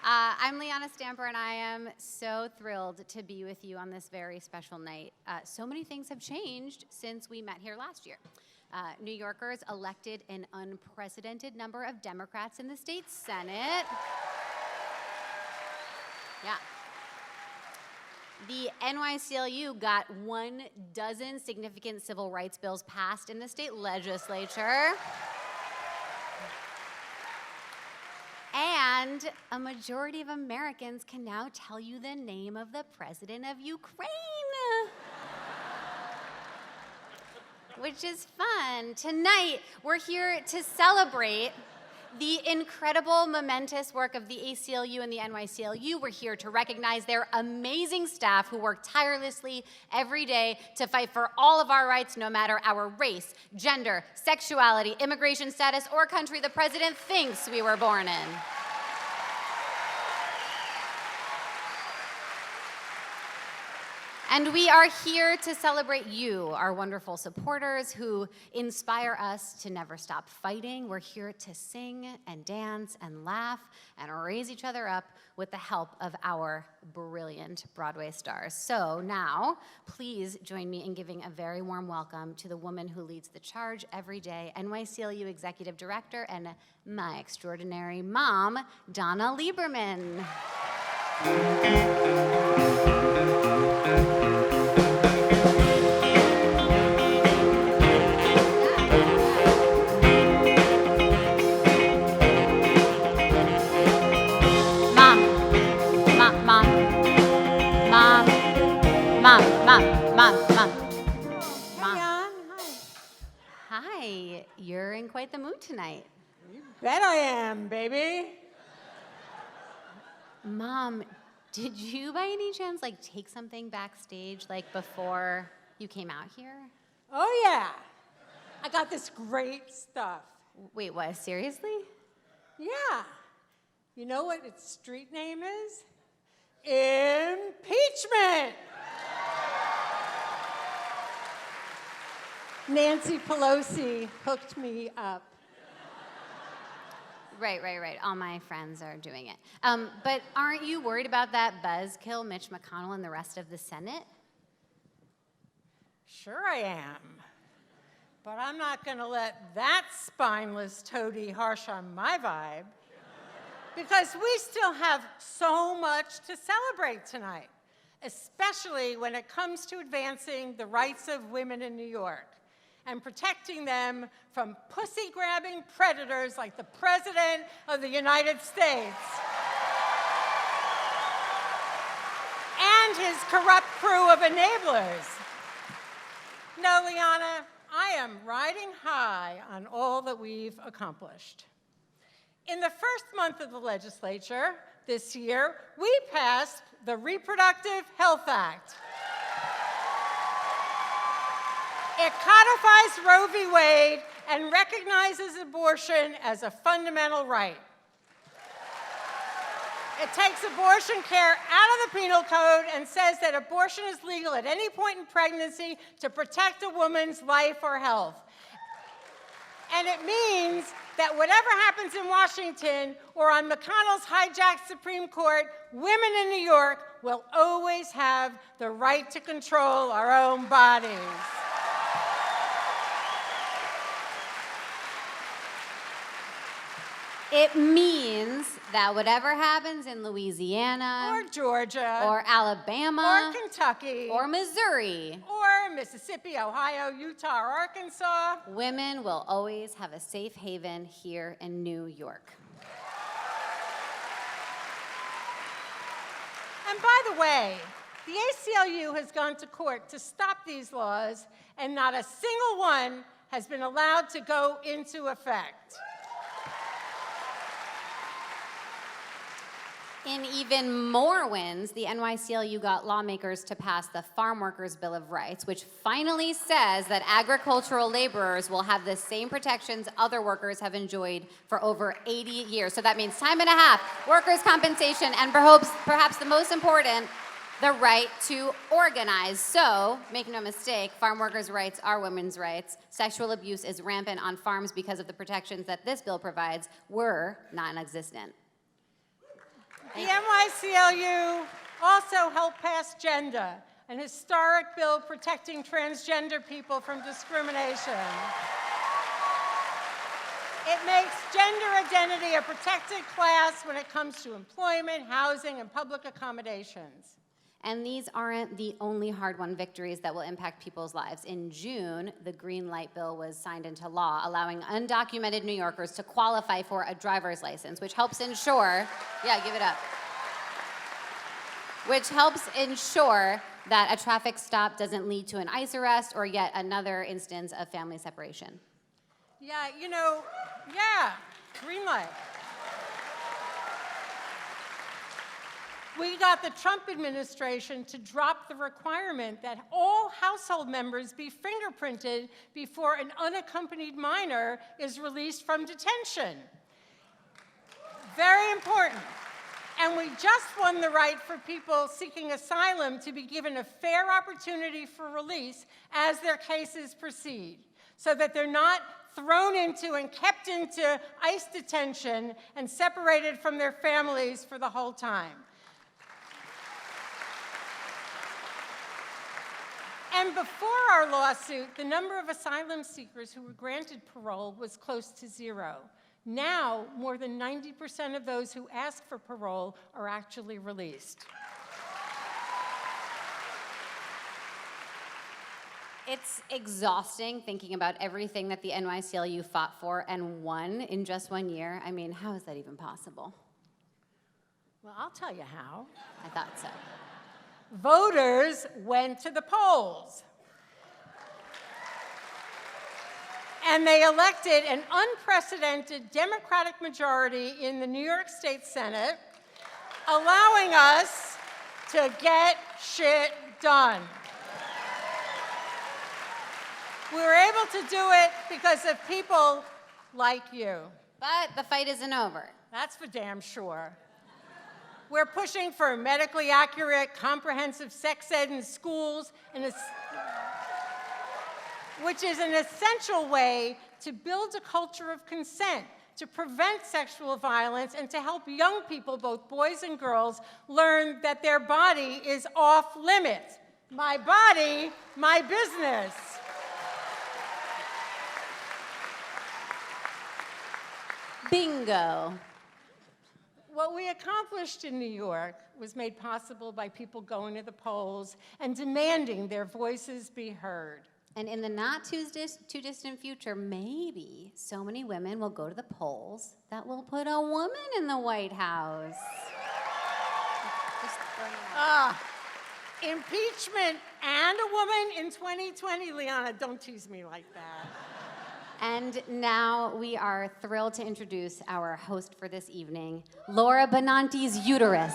I'm Liana Stamper, and I am so thrilled to be with you on this very special night. So many things have changed since we met here last year. New Yorkers elected an unprecedented number of Democrats in the state Senate. Yeah. The NYCLU got 12 significant civil rights bills passed in the state legislature. And a majority of Americans can now tell you the name of the president of Ukraine. Which is fun. Tonight, we're here to celebrate the incredible, momentous work of the ACLU and the NYCLU. We're here to recognize their amazing staff who work tirelessly every day to fight for all of our rights, no matter our race, gender, sexuality, immigration status, or country the president thinks we were born in. And we are here to celebrate you, our wonderful supporters who inspire us to never stop fighting. We're here to sing and dance and laugh and raise each other up with the help of our brilliant Broadway stars. So now, please join me in giving a very warm welcome to the woman who leads the charge every day, NYCLU Executive Director and my extraordinary mom, Donna Lieberman. Mom. Hi. Hi, you're in quite the mood tonight. You bet I am, baby. Mom, did you by any chance take something backstage before you came out here? Oh yeah, I got this great stuff. Wait, what, seriously? Yeah. You know what its street name is? Impeachment. Nancy Pelosi hooked me up. Right. All my friends are doing it. But aren't you worried about that buzzkill Mitch McConnell and the rest of the Senate? Sure I am. But I'm not going to let that spineless toady harsh on my vibe, because we still have so much to celebrate tonight, especially when it comes to advancing the rights of women in New York and protecting them from pussy-grabbing predators like the President of the United States and his corrupt crew of enablers. No, Liana, I am riding high on all that we've accomplished. In the first month of the legislature this year, we passed the Reproductive Health Act. It codifies Roe v. Wade and recognizes abortion as a fundamental right. It takes abortion care out of the penal code and says that abortion is legal at any point in pregnancy to protect a woman's life or health. And it means that whatever happens in Washington or on McConnell's hijacked Supreme Court, women in New York will always have the right to control our own bodies. It means that whatever happens in Louisiana, or Georgia, or Alabama, or Kentucky, or Missouri, or Mississippi, Ohio, Utah, or Arkansas, women will always have a safe haven here in New York. And by the way, the ACLU has gone to court to stop these laws, and not a single one has been allowed to go into effect. In even more wins, the NYCLU got lawmakers to pass the Farm Workers Bill of Rights, which finally says that agricultural laborers will have the same protections other workers have enjoyed for over 80 years. So that means time and a half, workers' compensation, and perhaps the most important, the right to organize. So, make no mistake, farm workers' rights are women's rights. Sexual abuse is rampant on farms because of the protections that this bill provides were non-existent. The NYCLU also helped pass Gender, an historic bill protecting transgender people from discrimination. It makes gender identity a protected class when it comes to employment, housing, and public accommodations. And these aren't the only hard-won victories that will impact people's lives. In June, the Green Light Bill was signed into law, allowing undocumented New Yorkers to qualify for a driver's license, which helps ensure, yeah, give it up, which helps ensure that a traffic stop doesn't lead to an ICE arrest or yet another instance of family separation. Yeah, green light. We got the Trump administration to drop the requirement that all household members be fingerprinted before an unaccompanied minor is released from detention. Very important. And we just won the right for people seeking asylum to be given a fair opportunity for release as their cases proceed, so that they're not thrown into and kept into ICE detention and separated from their families for the whole time. And before our lawsuit, the number of asylum seekers who were granted parole was close to zero. Now, more than 90% of those who ask for parole are actually released. It's exhausting thinking about everything that the NYCLU fought for and won in just 1 year. I mean, how is that even possible? Well, I'll tell you how. I thought so. Voters went to the polls. And they elected an unprecedented Democratic majority in the New York State Senate, allowing us to get shit done. We were able to do it because of people like you. But the fight isn't over. That's for damn sure. We're pushing for medically accurate, comprehensive sex ed in schools, which is an essential way to build a culture of consent, to prevent sexual violence, and to help young people, both boys and girls, learn that their body is off limits. My body, my business. Bingo. What we accomplished in New York was made possible by people going to the polls and demanding their voices be heard. And in the not too distant future, maybe so many women will go to the polls that will put a woman in the White House. Just throwing it out. Impeachment and a woman in 2020, Liana, don't tease me like that. And now we are thrilled to introduce our host for this evening, Laura Benanti's uterus.